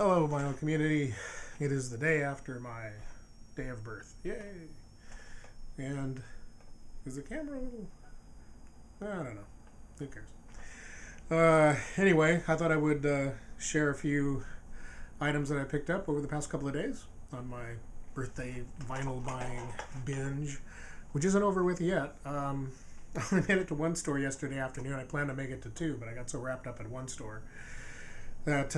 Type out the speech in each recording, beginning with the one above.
Hello, my own community. It is the day after my day of birth. Yay! And is the camera a little? I don't know. Who cares? Anyway, I thought I would share a few items that I picked up over the past couple of days on my birthday vinyl buying binge, which isn't over with yet. I only made it to one store yesterday afternoon. I planned to make it to two, but I got so wrapped up at one store that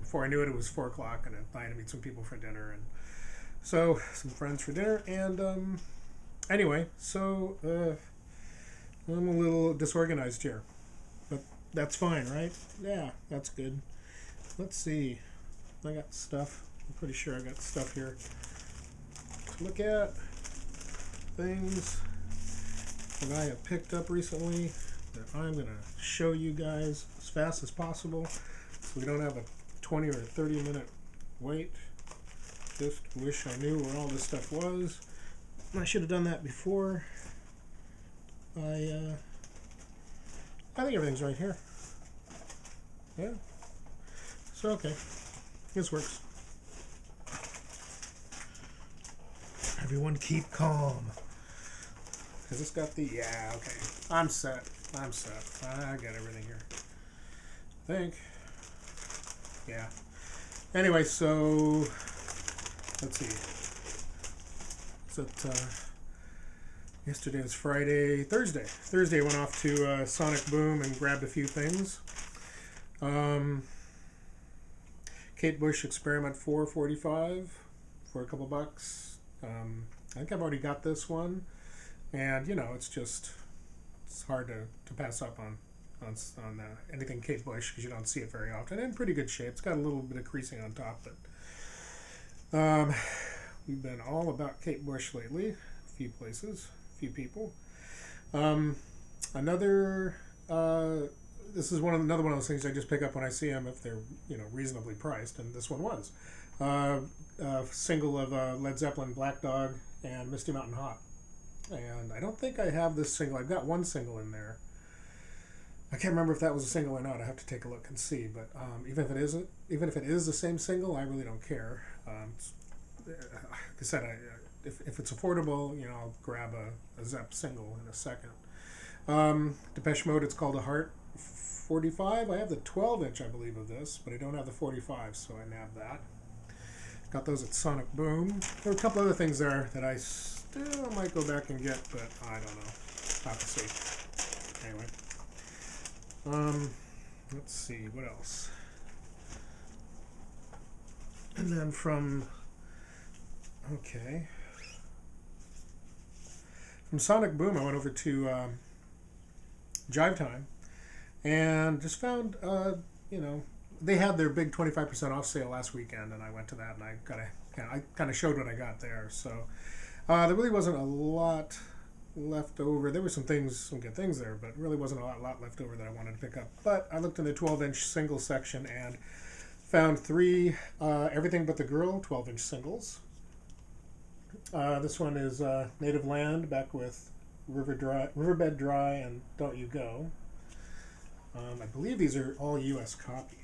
before I knew it, it was 4 o'clock, and I had to meet some people for dinner, and so some friends for dinner. And anyway, so I'm a little disorganized here, but that's fine, right? Yeah, that's good. Let's see. I got stuff. I'm pretty sure I got stuff here to look at. Things that I have picked up recently that I'm going to show you guys as fast as possible so we don't have a 20 or 30-minute wait. Just wish I knew where all this stuff was. I should have done that before. I think everything's right here. Yeah. So, okay. This works. Everyone keep calm. Has this got the... Yeah, okay. I'm set. I got everything here. I think. Yeah. Anyway, so... Let's see. So yesterday was Friday. Thursday I went off to Sonic Boom and grabbed a few things. Kate Bush Experiment 445 for a couple bucks. I think I've already got this one. And, you know, it's hard to pass up on anything Kate Bush because you don't see it very often. In pretty good shape. It's got a little bit of creasing on top, but we've been all about Kate Bush lately. A few places, a few people. This is another one of those things I just pick up when I see them if they're reasonably priced, and this one was. Single of Led Zeppelin, Black Dog, and Misty Mountain Hot. And I don't think I have this single. I've got one single in there. I can't remember if that was a single or not. I have to take a look and see. But even if it is the same single, I really don't care. Like I said, if it's affordable, I'll grab a Zepp single in a second. Depeche Mode. It's called a Heart 45. I have the 12-inch, I believe, of this, but I don't have the 45, so I nabbed that. Got those at Sonic Boom. There were a couple other things there that I still might go back and get, but I don't know. I'll have to see. Anyway. Let's see, what else? And then from Sonic Boom, I went over to Jive Time and just found, they had their big 25% off sale last weekend, and I went to that, and I kind of showed what I got there. So there really wasn't a lot left over. There were some good things there, but really wasn't a lot left over that I wanted to pick up. But I looked in the 12-inch single section and found three Everything But the Girl 12-inch singles. This one is Native Land, back with Riverbed Dry and Don't You Go. I believe these are all U.S. copies.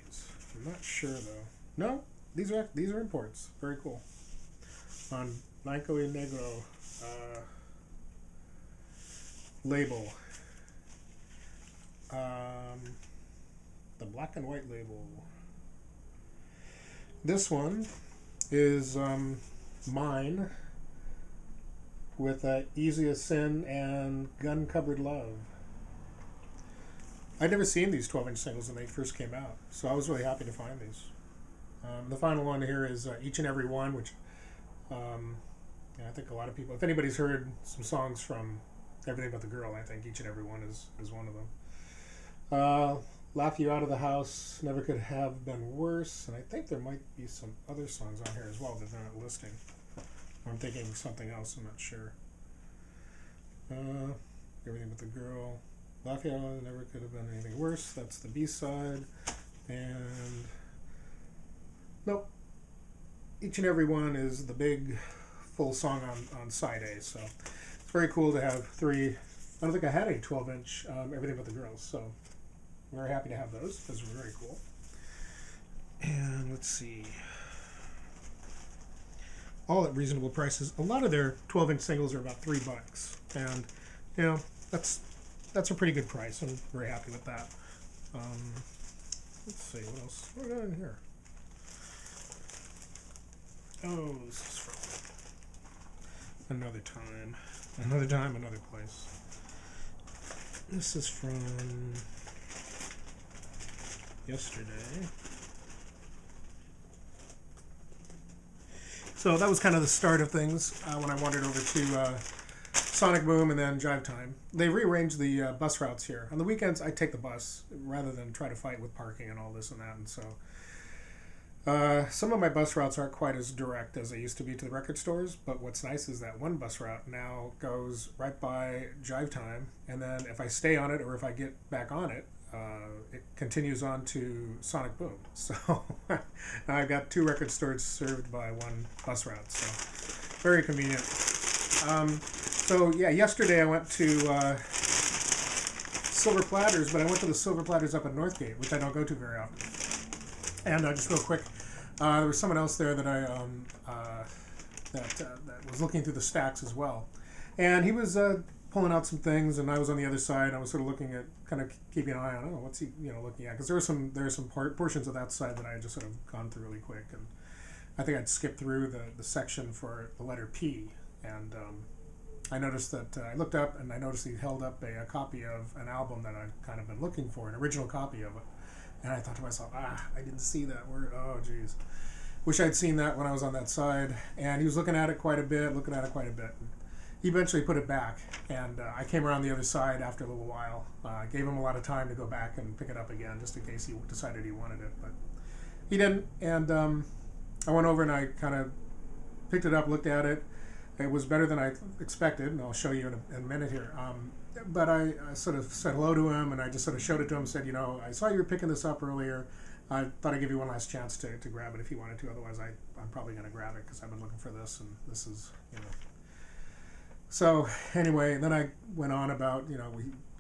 I'm not sure though. No, these are imports. Very cool. On Blanco y Negro label. The black and white label. This one is Mine with Easy as Sin and Gun Covered Love. I'd never seen these 12-inch singles when they first came out, so I was really happy to find these. The final one here is Each and Every One, which I think a lot of people, if anybody's heard some songs from Everything But the Girl, I think Each and Every One is one of them. Laugh You Out of the House, Never Could Have Been Worse, and I think there might be some other songs on here as well that they're not listing. Or I'm thinking something else, I'm not sure. Everything But the Girl. Laugh You Out, Never Could Have Been Anything Worse. That's the B-side. And nope. Each and Every One is the big full song on side A. So it's very cool to have three. I don't think I had a 12-inch Everything But the Girls. So very happy to have those. Those were very cool. And let's see. All at reasonable prices. A lot of their 12-inch singles are about $3, and you know that's a pretty good price. I'm very happy with that. Let's see what else. What do we got in here? Oh, this is from another time, another place. This is from yesterday. So that was kind of the start of things when I wandered over to Sonic Boom and then Jive Time. They rearranged the bus routes here. On the weekends, I take the bus rather than try to fight with parking and all this and that. And so some of my bus routes aren't quite as direct as they used to be to the record stores. But what's nice is that one bus route now goes right by Jive Time. And then if I stay on it or if I get back on it, it continues on to Sonic Boom. So now I've got 2 record stores served by one bus route. So very convenient. So yeah, yesterday I went to Silver Platters, but I went to the Silver Platters up at Northgate, which I don't go to very often. And just real quick, there was someone else there that that was looking through the stacks as well, and he was pulling out some things, and I was on the other side. I was sort of looking at, kind of keeping an eye on, oh, what's he, looking at? Because there are some portions of that side that I had just sort of gone through really quick, and I think I'd skipped through the section for the letter P, and I noticed that I looked up and I noticed he held up a copy of an album that I've kind of been looking for, an original copy of it, and I thought to myself, I didn't see that. Oh, geez. Wish I'd seen that when I was on that side. And he was looking at it quite a bit. He eventually put it back, and I came around the other side after a little while. Gave him a lot of time to go back and pick it up again, just in case he decided he wanted it, but he didn't. And I went over and I kind of picked it up, looked at it. It was better than I expected, and I'll show you in a minute here. But I sort of said hello to him, and I just sort of showed it to him and said, I saw you were picking this up earlier. I thought I'd give you one last chance to grab it if you wanted to. Otherwise, I'm probably going to grab it because I've been looking for this, and this is, So anyway, then I went on about,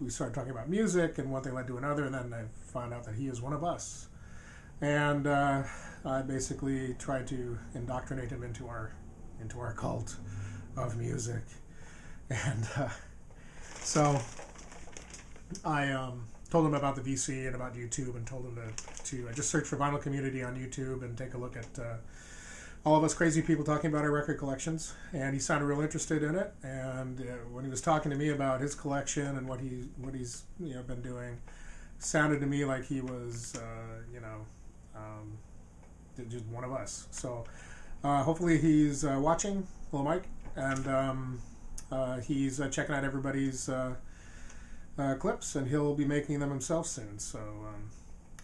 we started talking about music, and one thing led to another, and then I found out that he is one of us. And I basically tried to indoctrinate him into our cult of music. And so I told him about the VC and about YouTube, and told him to just search for Vinyl Community on YouTube and take a look at all of us crazy people talking about our record collections. And he sounded real interested in it. And when he was talking to me about his collection and what he's been doing, sounded to me like he was just one of us. So hopefully he's watching, little Mike, and he's checking out everybody's clips, and he'll be making them himself soon. So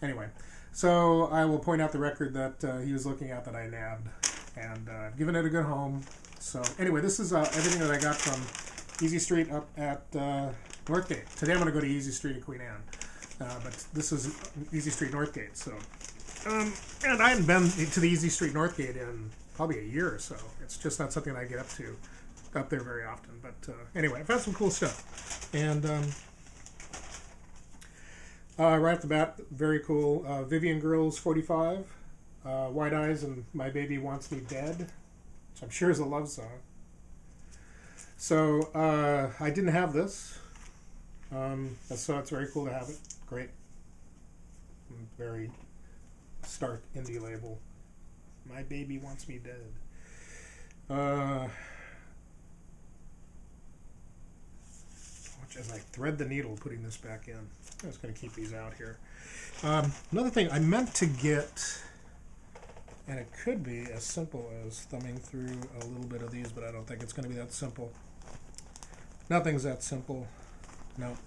anyway, so I will point out the record that he was looking at that I nabbed, and given it a good home. So anyway, this is everything that I got from Easy Street up at Northgate. Today I'm going to go to Easy Street at Queen Anne, but this is Easy Street Northgate. So and I hadn't been to the Easy Street Northgate in probably a year or so. It's just not something I get up there very often. But anyway, I found some cool stuff, and right off the bat, very cool. Vivian Girls 45, White Eyes and My Baby Wants Me Dead, which I'm sure is a love song. So I didn't have this, so it's very cool to have it. Great, very stark indie label. My Baby Wants Me Dead. As I thread the needle putting this back in. I'm just going to keep these out here. Another thing I meant to get, and it could be as simple as thumbing through a little bit of these, but I don't think it's going to be that simple. Nothing's that simple. No.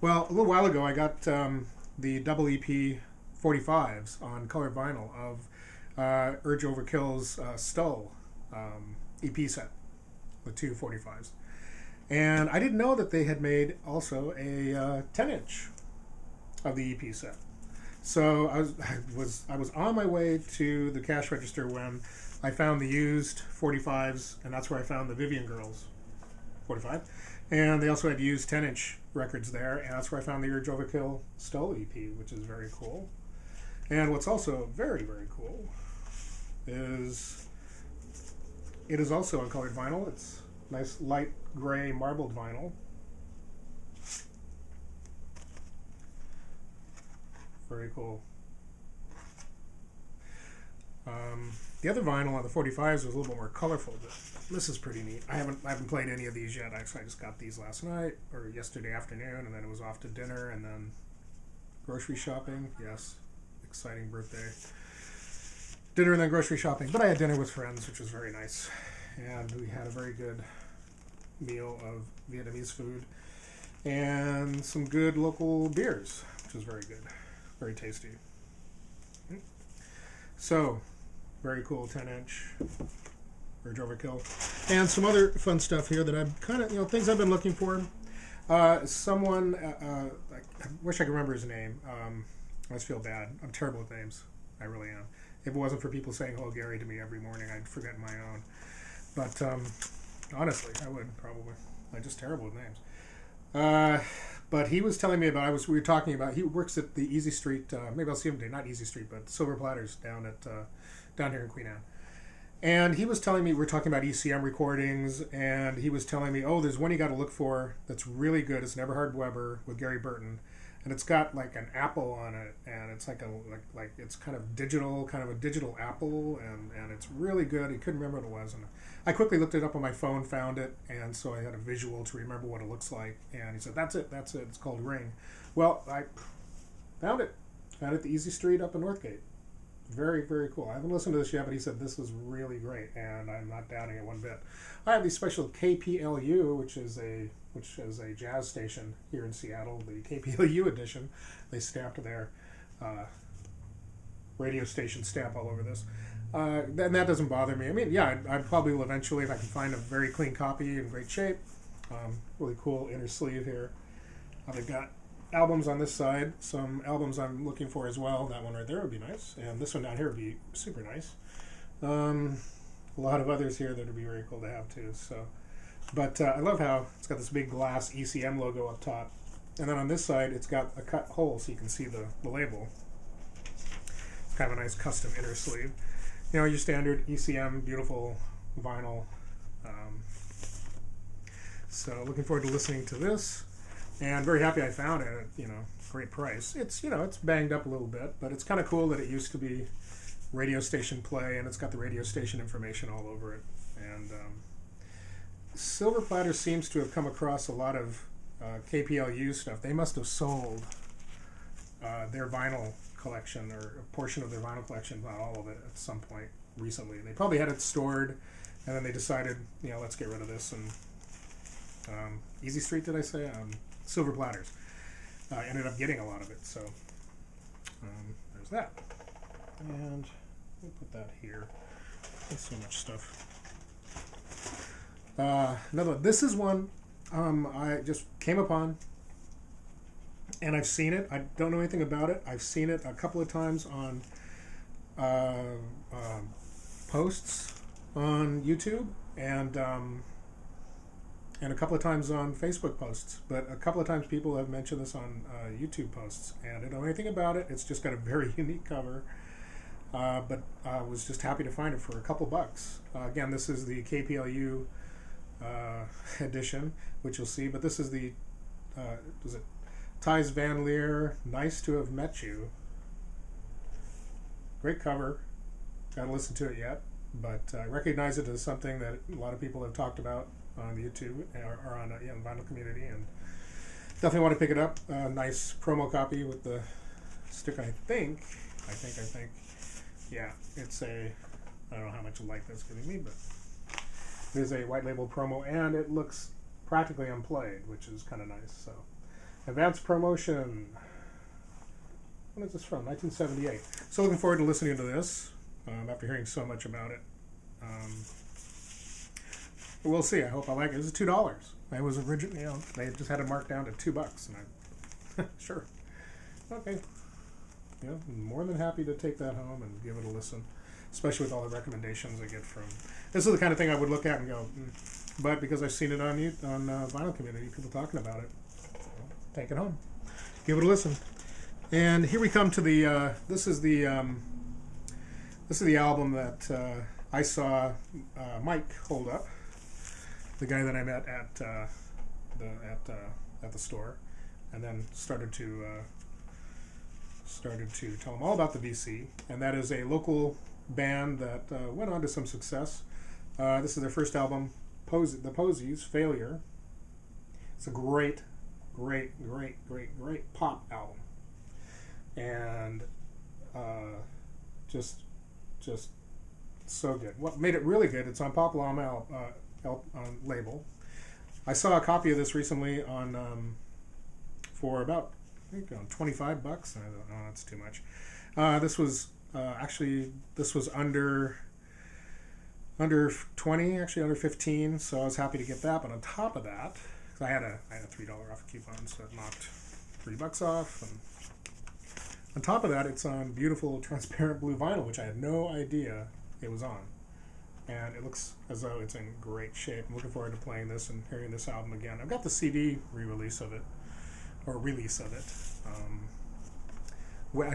Well, a little while ago I got the double EP 45s on colored vinyl of Urge Overkill's Stull EP set, the two 45s. And I didn't know that they had made also a 10-inch of the EP set. So I was on my way to the cash register when I found the used 45s, and that's where I found the Vivian Girls 45. And they also had used 10-inch records there, and that's where I found the Urge Overkill Stull EP, which is very cool. And what's also very, very cool is it is also uncolored vinyl. It's nice light gray marbled vinyl. Very cool. The other vinyl on the 45s was a little bit more colorful, but this is pretty neat. I haven't played any of these yet. Actually, I just got these last night or yesterday afternoon, and then it was off to dinner and then grocery shopping. Yes, exciting birthday. Dinner and then grocery shopping. But I had dinner with friends, which was very nice, and we had a very good meal of Vietnamese food and some good local beers, which was very good, very tasty. So, very cool 10-inch Urge Overkill. And some other fun stuff here that I've kind of, things I've been looking for. Someone, I wish I could remember his name. I just feel bad. I'm terrible with names. I really am. If it wasn't for people saying "Hello, Gary" to me every morning, I'd forget my own. But honestly, I would probably. I'm just terrible with names. But he was telling me about. We were talking about. He works at the Easy Street. Maybe I'll see him today. Not Easy Street, but Silver Platters down here in Queen Anne. And he was telling me, we're talking about ECM recordings, and he was telling me, there's one you got to look for that's really good. It's an Eberhard Weber with Gary Burton, and it's got like an apple on it, and it's like it's kind of a digital apple, and it's really good. He couldn't remember what it was, and I quickly looked it up on my phone, found it, and so I had a visual to remember what it looks like. And he said, "That's it. It's called Ring." Well, I found it at the Easy Street up in Northgate. Very, very cool. I haven't listened to this yet, but he said this was really great, and I'm not doubting it one bit. I have the special KPLU, which is a jazz station here in Seattle, the KPLU edition. They stamped their radio station stamp all over this. And that doesn't bother me. I mean, yeah, I probably will eventually, if I can find a very clean copy in great shape. Really cool inner sleeve here. They've got albums on this side, some albums I'm looking for as well. That one right there would be nice, and this one down here would be super nice. A lot of others here that would be very cool to have too. So, but I love how it's got this big glass ECM logo up top, and then on this side it's got a cut hole so you can see the label. It's kind of a nice custom inner sleeve. Your standard ECM, beautiful vinyl. So looking forward to listening to this. And very happy I found it at, great price. It's banged up a little bit, but it's kind of cool that it used to be radio station play, and it's got the radio station information all over it. And Silver Platter seems to have come across a lot of KPLU stuff. They must have sold their vinyl collection, or a portion of their vinyl collection, not all of it, at some point recently. They probably had it stored, and then they decided, let's get rid of this. And Easy Street, did I say? Silver Platters. Ended up getting a lot of it, so there's that. And we'll put that here. There's so much stuff. Another one. This is one I just came upon, and I've seen it. I don't know anything about it. I've seen it a couple of times on posts on YouTube, and a couple of times on Facebook posts, but a couple of times people have mentioned this on YouTube posts, and I don't know anything about it. It's just got a very unique cover, but I was just happy to find it for a couple bucks. Again, this is the KPLU edition, which you'll see, but this is the, was it Thijs Van Leer, Nice to Have Met You. Great cover. Haven't listened to it yet, but I recognize it as something that a lot of people have talked about on YouTube or on the vinyl community, and definitely want to pick it up. Nice promo copy with the sticker. I think. Yeah, it's I don't know how much light that's giving me, but it is a white label promo, and it looks practically unplayed, which is kind of nice. So, advanced promotion. When is this from? 1978. So looking forward to listening to this after hearing so much about it. We'll see. I hope I like it. It was $2. It was originally, they just had it marked down to $2, and I, sure, okay. More than happy to take that home and give it a listen, especially with all the recommendations I get from. This is the kind of thing I would look at and go, but because I've seen it on vinyl community, people talking about it, take it home, give it a listen. And here we come to the. This is the album that I saw Mike hold up, the guy that I met at the store, and then started to tell him all about the VC. And that is a local band that went on to some success. This is their first album, The Posies, Failure. It's a great pop album, and just so good. What made it really good? It's on Pop Llama label. I saw a copy of this recently on for about I think $25. I don't know, that's too much. This was under 20, actually under 15. So I was happy to get that. But on top of that, I had a $3 off coupon, so it knocked $3 off. And on top of that, it's on beautiful transparent blue vinyl, which I had no idea it was on. And it looks as though it's in great shape. I'm looking forward to playing this and hearing this album again. I've got the CD release of it. I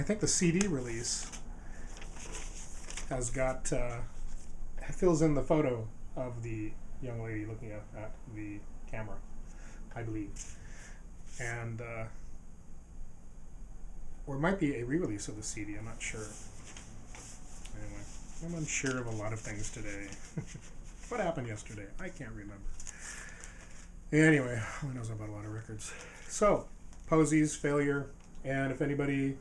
think the CD release has got fills in the photo of the young lady looking at the camera, I believe, and or it might be a re-release of the CD. I'm not sure. Anyway, I'm unsure of a lot of things today. What happened yesterday? I can't remember. Anyway, who knows about a lot of records. So, Posies, Failure, and if anybody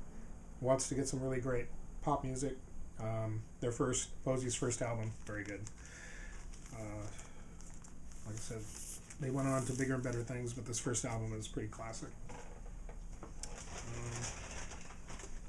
wants to get some really great pop music, Posies' first album, very good. Like I said, they went on to bigger and better things, but this first album is pretty classic.